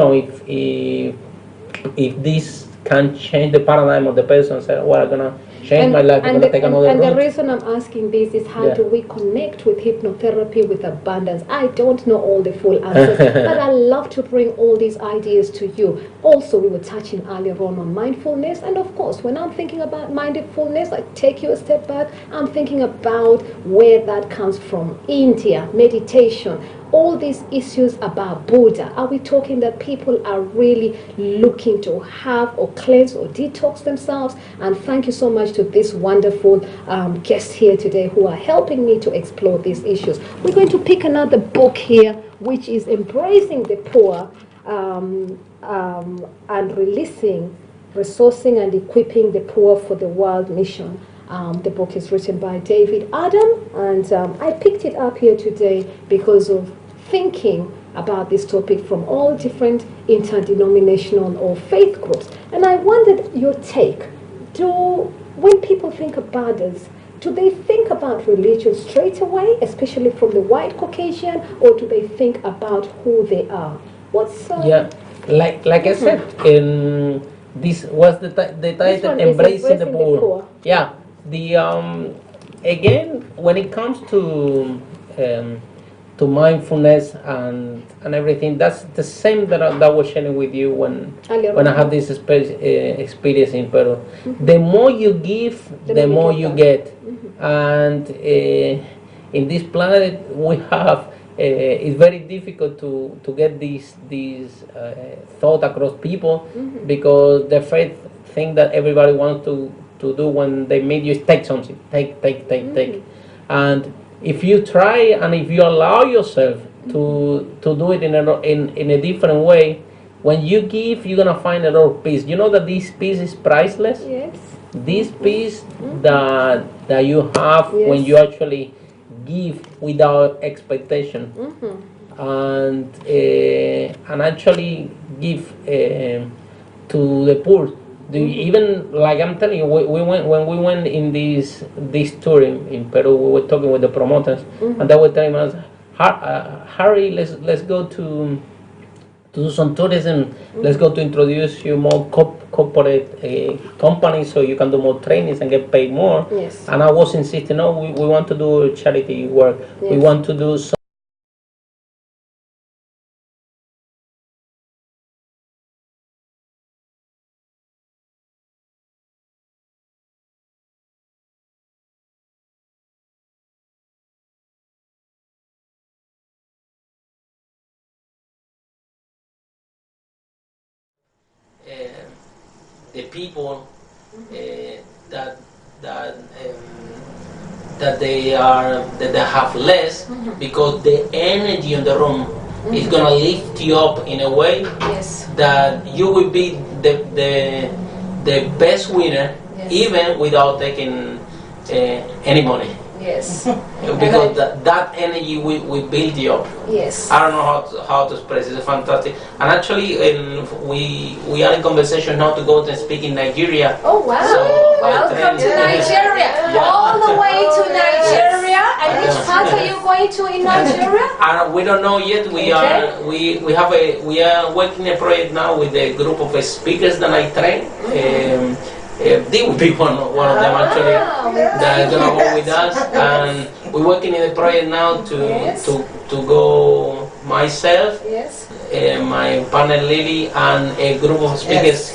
if this can change the paradigm of the person, say, well, I'm gonna change my life, I'm gonna take another route. And the reason I'm asking this is how do we connect with hypnotherapy with abundance? I don't know all the full answers, but I love to bring all these ideas to you. Also, we were touching earlier on mindfulness, and of course, when I'm thinking about mindfulness, I take you a step back. I'm thinking about where that comes from. India, meditation, all these issues about Buddha. Are we talking that people are really looking to have or cleanse or detox themselves? And thank you so much to this wonderful guests here today who are helping me to explore these issues. We're going to pick another book here, which is Embracing the Poor and Releasing, Resourcing and Equipping the Poor for the World Mission. The book is written by David Adam, and I picked it up here today because of thinking about this topic from all different interdenominational or faith groups. And I wondered your take. When people think about this, do they think about religion straight away, especially from the white Caucasian, or do they think about who they are? Like I said, this was the title, Embracing the Poor. Yeah. Again, when it comes to mindfulness and everything, that's the same that I was sharing with you when I had this experience in Peru. The more you give, the more you get. And in this planet, we have it's very difficult to get this thought across people, because the faith thing that everybody wants to do when they meet you is take something, take. And if you try and if you allow yourself to do it in a different way, when you give, you're gonna find a lot of peace. You know that this peace is priceless. Yes. This peace that you have when you actually give without expectation, and actually give to the poor. Even like I'm telling you, when we went in this tour in Peru, we were talking with the promoters, and they were telling us, Harry, let's go to do some tourism. Let's go to introduce you more corporate companies, so you can do more trainings and get paid more. Yes. And I was insisting, no, we want to do charity work. Yes. We want to do some the people that they have less, because the energy in the room is gonna lift you up in a way that you will be the best winner, even without taking any money. Yes. Because that energy will build you up. Yes. I don't know how to express it. It's fantastic. And actually, we are in conversation now to go and speak in Nigeria. Oh wow! So welcome to Nigeria. All the way to Nigeria. And which part are you going to in Nigeria? We don't know yet. We are working a project now with a group of speakers that I train. They will be one of them actually that are gonna go with us, and we're working in a project now to go myself, my partner Lily, and a group of speakers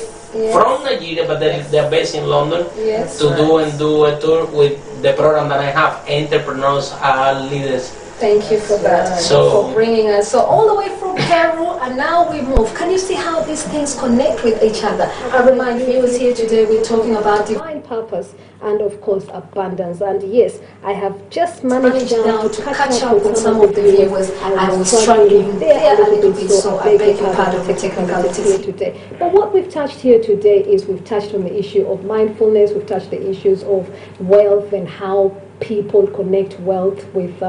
from Nigeria, but they're based in London, to do a tour with the program that I have, Entrepreneurs Are Leaders. Thank you for that, for bringing us. So all the way from Peru, and now we move. Can you see how these things connect with each other? I remind viewers here today, we're talking about divine purpose and of course abundance. And yes, I have just managed now to catch up with some of the viewers. I was struggling there a little bit, so I beg your pardon for technicalities here today. But what we've touched here today is we've touched on the issue of mindfulness, we've touched the issues of wealth and how people connect wealth with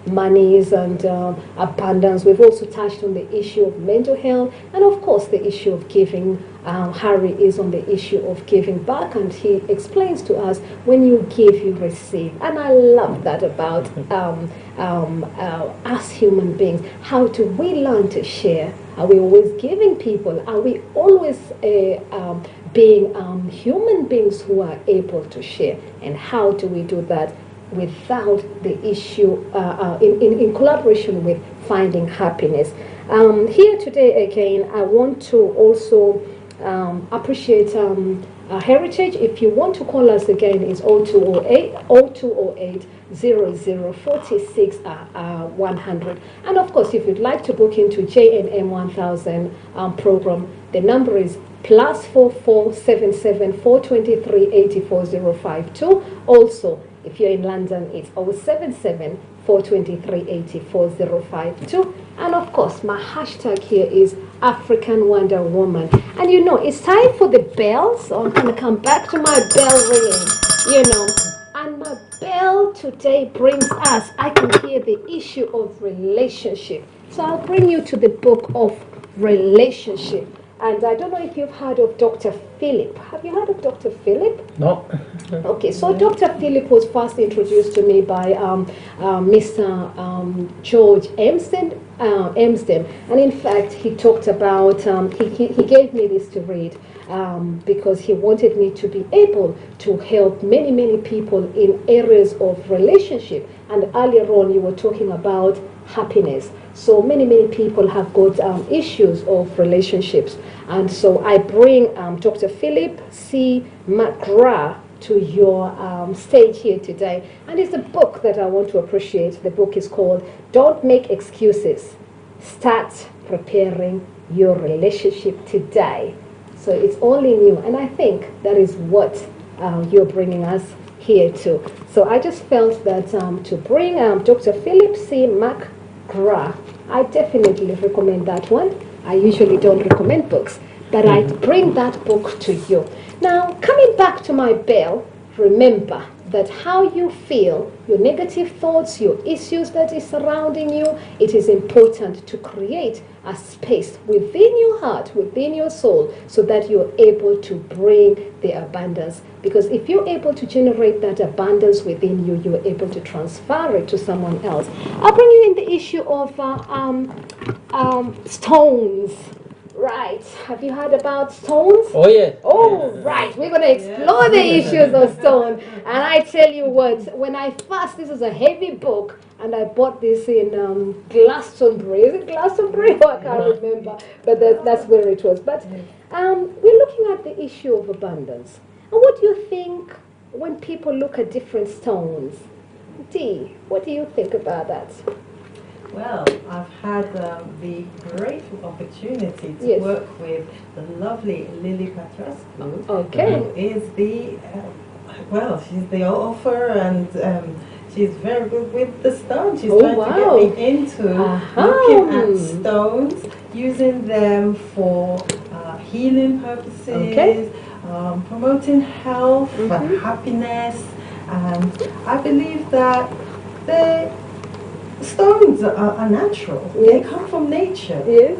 monies and abundance. We've also touched on the issue of mental health and, of course, the issue of giving. Harry is on the issue of giving back, and he explains to us when you give, you receive. And I love that about us human beings. How do we learn to share? Are we always giving people? Are we always being human beings who are able to share? And how do we do that without the issue, in collaboration with finding happiness? Here today again, I want to also appreciate Heritage. If you want to call us again, it's 0208 0046 100. And of course, if you'd like to book into JNM 1000 program, the number is +4477 423 84052. Also, if you're in London, it's 077 423 84052. And of course, my hashtag here is African Wonder Woman. And you know, it's time for the bells. So I'm going to come back to my bell ringing, you know. And my bell today brings us, I can hear the issue of relationship. So I'll bring you to the book of relationship. And I don't know if you've heard of Dr. Philip. Have you heard of Dr. Philip? No. Okay, so Dr. Philip was first introduced to me by Mr. George Emsden. And in fact, he talked about, he gave me this to read because he wanted me to be able to help many, many people in areas of relationship. And earlier on, you were talking about happiness. So many, many people have got issues of relationships. And so I bring Dr. Philip C. McGrath to your stage here today. And it's a book that I want to appreciate. The book is called Don't Make Excuses. Start Preparing Your Relationship Today. So it's only new. And I think that is what you're bringing us here to. So I just felt that to bring Dr. Philip C. McGrath, I definitely recommend that one. I usually don't recommend books, but I bring that book to you. Now, coming back to my bell, remember that how you feel, your negative thoughts, your issues that is surrounding you, it is important to create a space within your heart, within your soul, so that you're able to bring the abundance. Because if you're able to generate that abundance within you, you're able to transfer it to someone else. I'll bring you in the issue of stones. Right. Have you heard about stones? Oh, yeah. Oh, right. We're going to explore the issues of stone. And I tell you what, when I first, this is a heavy book, and I bought this in Glastonbury. Is it Glastonbury? Oh, I can't remember. But that's where it was. But we're looking at the issue of abundance. And what do you think when people look at different stones? Dee, what do you think about that? Well, I've had the great opportunity to work with the lovely Lily Patrascu, who is the, she's the author, and she's very good with the stones. She's trying to get me into looking at stones, using them for healing purposes, promoting health and happiness. And I believe that stones are natural. They come from nature. They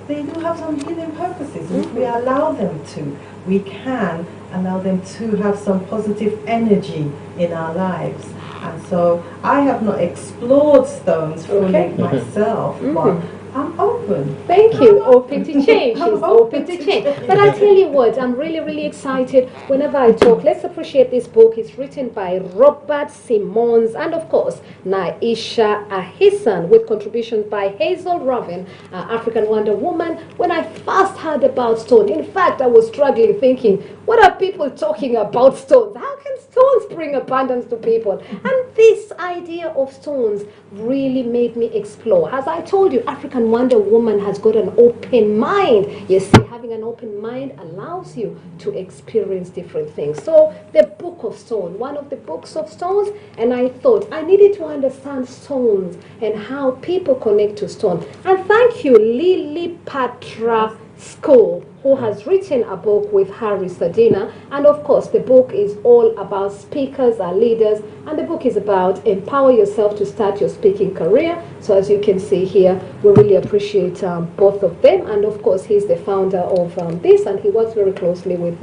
do have some healing purposes. If we allow them to, we can allow them to have some positive energy in our lives. And so I have not explored stones fully myself, but I'm open. Thank you. Open to change. She's open to change. But I tell you what, I'm really, really excited whenever I talk. Let's appreciate this book. It's written by Robert Simmons and, of course, Naisha Ahisan, with contributions by Hazel Robin, African Wonder Woman. When I first heard about stone, in fact, I was struggling thinking, what are people talking about stones? How can stones bring abundance to people? And this idea of stones really made me explore. As I told you, African Wonder Woman has got an open mind. You see, having an open mind allows you to experience different things. So the Book of Stone, one of the books of stones, and I thought I needed to understand stones and how people connect to stone. And thank you, Lily Patra School, who has written a book with Harry Sardina. And of course, the book is all about speakers and leaders. And the book is about empower yourself to start your speaking career. So as you can see here, we really appreciate both of them. And of course, he's the founder of this, and he works very closely with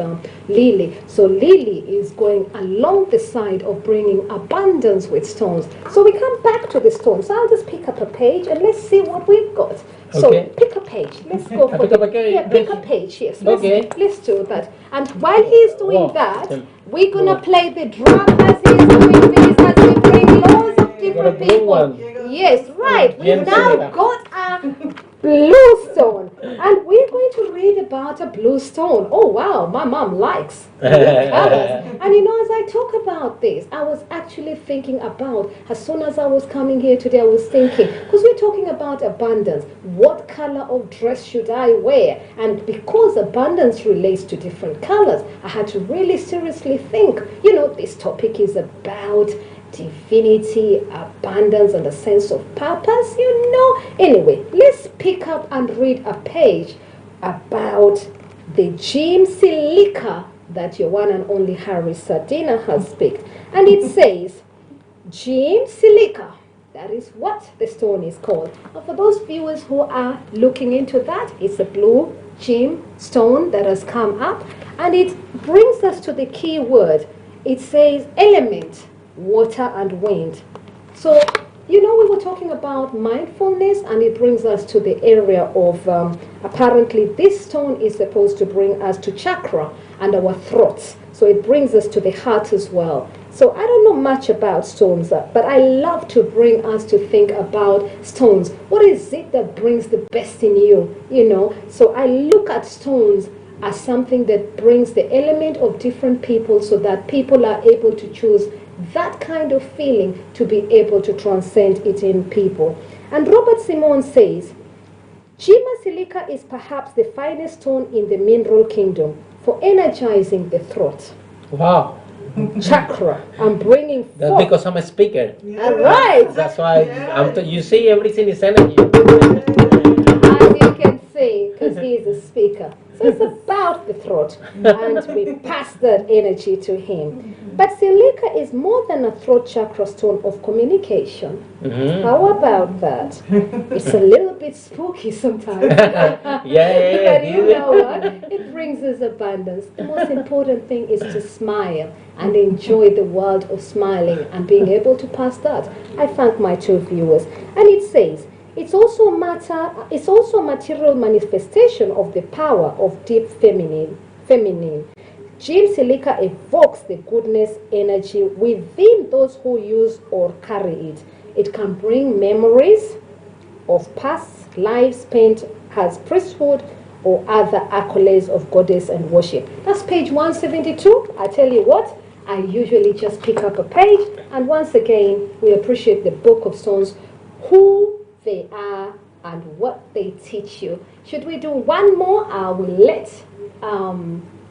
Lily. So Lily is going along the side of bringing abundance with stones. So we come back to the stones. So I'll just pick up a page and let's see what we've got. So pick a page. Let's go for pick a page. Yes. Let's do that. And while he's doing that, we're gonna play the drum as he's doing this, as we bring loads of different people. Yes, right. We've now got a blue stone, and we're going to read about a blue stone. Oh wow, my mom likes blue colors. And you know, as I talk about this, I was actually thinking about, as soon as I was coming here today, I was thinking, because we're talking about abundance, what color of dress should I wear? And because abundance relates to different colors, I had to really seriously think, you know, this topic is about divinity, abundance, and a sense of purpose, you know. Anyway, let's pick up and read a page about the gem silica that your one and only Harry Sardina has picked. And it says, gem silica. That is what the stone is called. And for those viewers who are looking into that, it's a blue gem stone that has come up. And it brings us to the key word. It says element, water and wind. So, you know, we were talking about mindfulness, and it brings us to the area of, apparently this stone is supposed to bring us to chakra and our throats. So it brings us to the heart as well. So I don't know much about stones, but I love to bring us to think about stones. What is it that brings the best in you, you know? So I look at stones as something that brings the element of different people, so that people are able to choose that kind of feeling to be able to transcend it in people. And Robert Simon says, Gemma silica is perhaps the finest stone in the mineral kingdom for energizing the throat. Wow. Chakra and bringing forth. That's because I'm a speaker. All right. That's why you see everything is energy. As you can see, because he is a speaker. So it's about the throat, and we pass that energy to him. But silica is more than a throat chakra stone of communication. How about that? It's a little bit spooky sometimes. But you know what? It brings us abundance. The most important thing is to smile and enjoy the world of smiling and being able to pass that. I thank my two viewers. And it says, it's also a material manifestation of the power of deep feminine. Gem silica evokes the goodness energy within those who use or carry it. It can bring memories of past lives spent as priesthood or other accolades of goddess and worship. That's page 172. I tell you what, I usually just pick up a page, and once again, we appreciate the Book of Stones, who they are and what they teach you. Should we do one more? I will let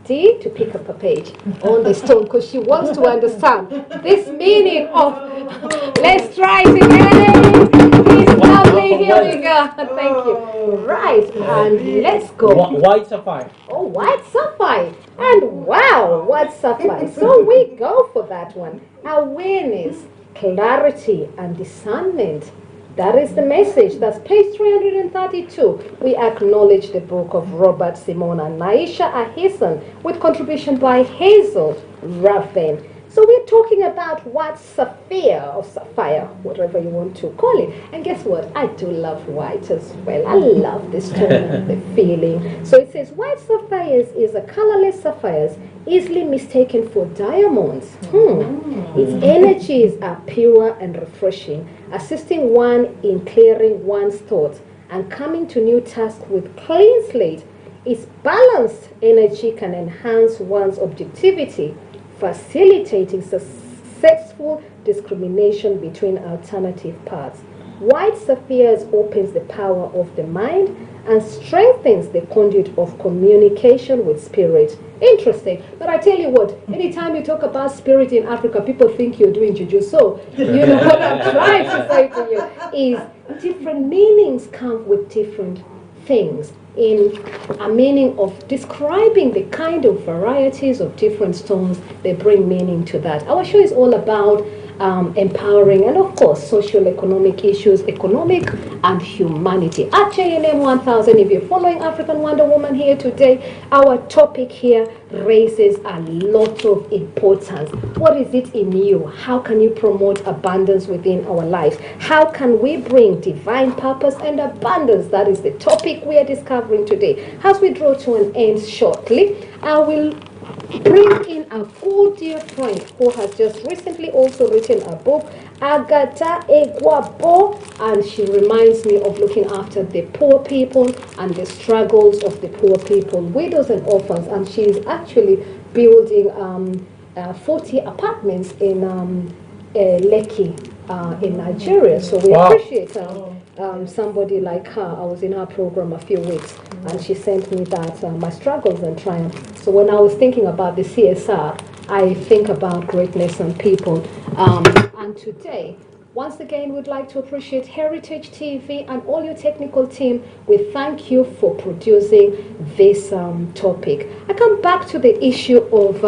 Dee to pick up a page on the stone, because she wants to understand this meaning of, let's try it again. It's lovely, here we go. Thank you. Right, and let's go. White sapphire. Oh, white sapphire. And wow, white sapphire. So we go for that one. Awareness, clarity, and discernment. That is the message. That's page 332. We acknowledge the book of Robert Simon and Naisha Ahison, with contribution by Hazel Raven. So we're talking about white sapphire, or sapphire, whatever you want to call it. And guess what? I do love white as well. I love the stone and the feeling. So it says white sapphires is a colorless sapphires, easily mistaken for diamonds. Its energies are pure and refreshing, assisting one in clearing one's thoughts and coming to new tasks with clean slate. Its balanced energy can enhance one's objectivity, facilitating successful discrimination between alternative paths. White sapphires opens the power of the mind and strengthens the conduit of communication with spirit. Interesting. But I tell you what, anytime you talk about spirit in Africa, people think you're doing juju. So, you know what I'm trying to say to you is different meanings come with different things in a meaning of describing the kind of varieties of different stones. They bring meaning to that. Our show is all about empowering and of course social economic issues, economic and humanity. At JNM 1000, if you're following African Wonder Woman here today, our topic here raises a lot of importance. What is it in you? How can you promote abundance within our lives? How can we bring divine purpose and abundance? That is the topic we are discovering today. As we draw to an end shortly, I will bring in a good dear friend who has just recently also written a book, Agata Egwabo, and she reminds me of looking after the poor people and the struggles of the poor people, widows and orphans, and she is actually building 40 apartments in Lekki in Nigeria. So we appreciate somebody like her. I was in her program a few weeks and she sent me that, my struggles and triumph. So when I was thinking about the CSR, I think about greatness and people. And today, once again, we'd like to appreciate Heritage TV and all your technical team. We thank you for producing this topic. I come back to the issue of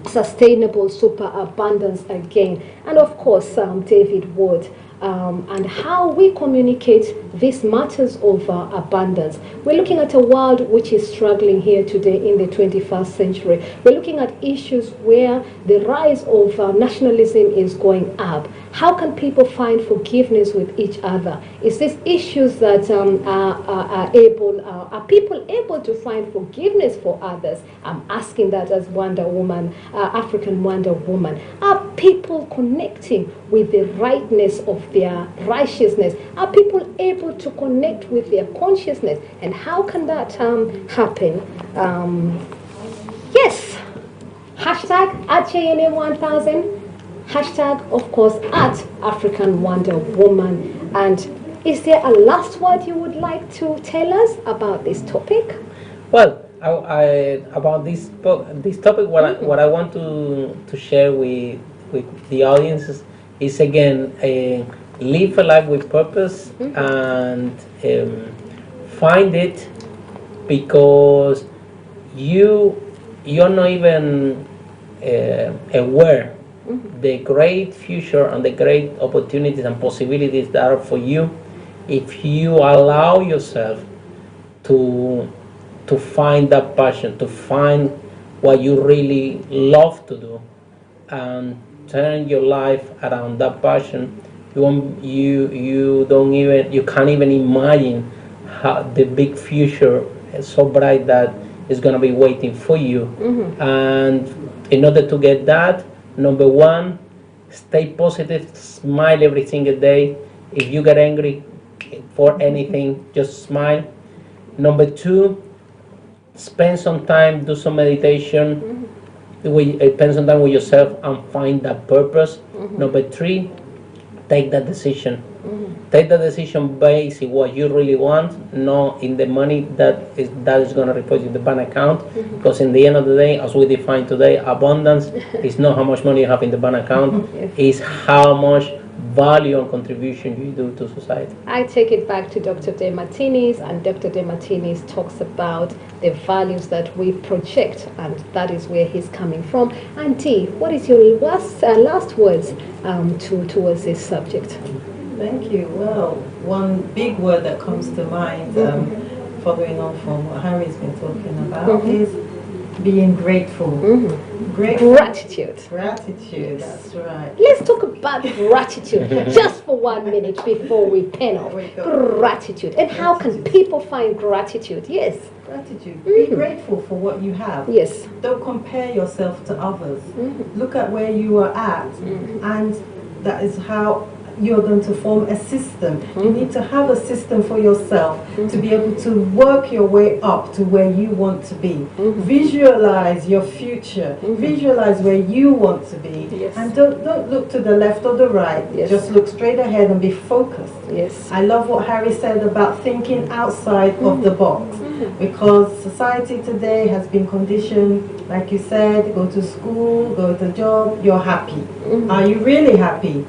sustainable superabundance again, and of course David Wood, and how we communicate these matters of abundance. We're looking at a world which is struggling here today in the 21st century. We're looking at issues where the rise of nationalism is going up. How can people find forgiveness with each other? Is this issues that are people able to find forgiveness for others? I'm asking that as Wonder Woman, African Wonder Woman. Are people connecting with the rightness of their righteousness? Are people able to connect with their consciousness? And how can that happen? Yes. Hashtag at JNM 1000. Hashtag, of course, at African Wonder Woman. And is there a last word you would like to tell us about this topic? Well, about this topic, what I want to share with the audience is again, live a life with purpose and find it, because you're not even aware the great future and the great opportunities and possibilities that are for you if you allow yourself to find that passion, to find what you really love to do, and turn your life around that passion. You can't even imagine how the big future is so bright that is going to be waiting for you. And in order to get that, number one, stay positive, smile every single day. If you get angry for anything, just smile. Number two, spend some time, do some meditation, spend some time with yourself and find that purpose. Number three, take that decision. Take the decision based on what you really want, not in the money that is going to report in the bank account. Because in the end of the day, as we define today, abundance is not how much money you have in the bank account, it's how much value and contribution you do to society. I take it back to Dr. De Martinis, and Dr. De Martinis talks about the values that we project, and that is where he's coming from. And T, what is your last words towards this subject? Thank you. Well, one big word that comes to mind, following on from what Harry's been talking about, is being grateful. Gratitude. Gratitude, that's right. Let's talk about gratitude just for 1 minute before we pen off. Gratitude. And how can people find gratitude? Yes. Gratitude. Be grateful for what you have. Yes. Don't compare yourself to others. Look at where you are at, and that is how you're going to form a system. You need to have a system for yourself to be able to work your way up to where you want to be. Visualize your future. Visualize where you want to be. Yes. And don't look to the left or the right. Yes. Just look straight ahead and be focused. Yes. I love what Harry said about thinking outside of the box, because society today has been conditioned like you said, go to school, go to job, you're happy. Are you really happy?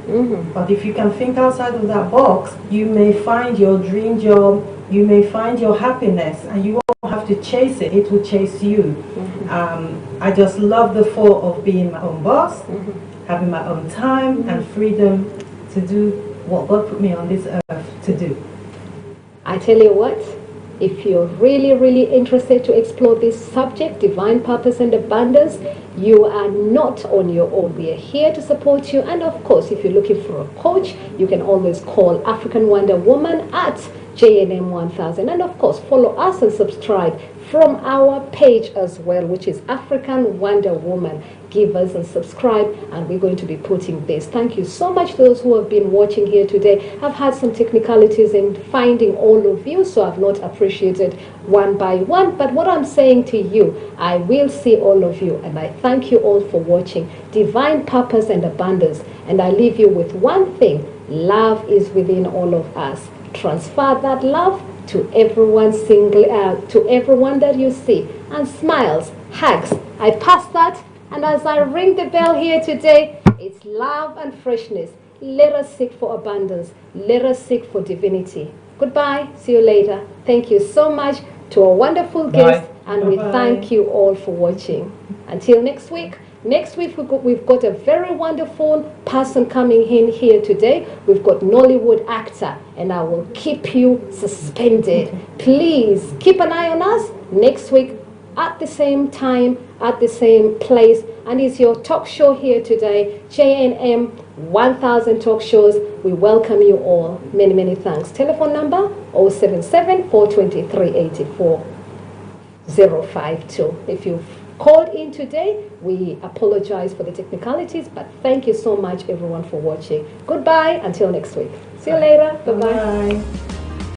But if you can think outside of that box, you may find your dream job, you may find your happiness, and you won't have to chase it, it will chase you. I just love the thought of being my own boss, having my own time and freedom to do what God put me on this earth to do. I tell you what, if you're really interested to explore this subject, divine purpose and abundance, you are not on your own. We are here to support you. And of course, if you're looking for a coach, you can always call African Wonder Woman at JNM 1000. And of course, follow us and subscribe from our page as well, which is African Wonder Woman. Give us and subscribe, and we're going to be putting this. Thank you so much, those who have been watching here today. I've had some technicalities in finding all of you, so I've not appreciated one by one. But what I'm saying to you, I will see all of you, and I thank you all for watching Divine Purpose and Abundance. And I leave you with one thing: love is within all of us. Transfer that love to everyone to everyone that you see, and smiles, hugs. I pass that, and as I ring the bell here today, it's love and freshness. Let us seek for abundance. Let us seek for divinity. Goodbye. See you later. Thank you so much to our wonderful guest, and we thank you all for watching. Until next week. Next week, we've got a very wonderful person coming in here today. We've got Nollywood actor, and I will keep you suspended. Please keep an eye on us next week at the same time, at the same place. And it's your talk show here today, JNM 1000 Talk Shows. We welcome you all. Many thanks. Telephone number 077 423 84 052. If you've called in today, we apologize for the technicalities, but thank you so much everyone for watching. Goodbye until next week. See you later. Bye-bye.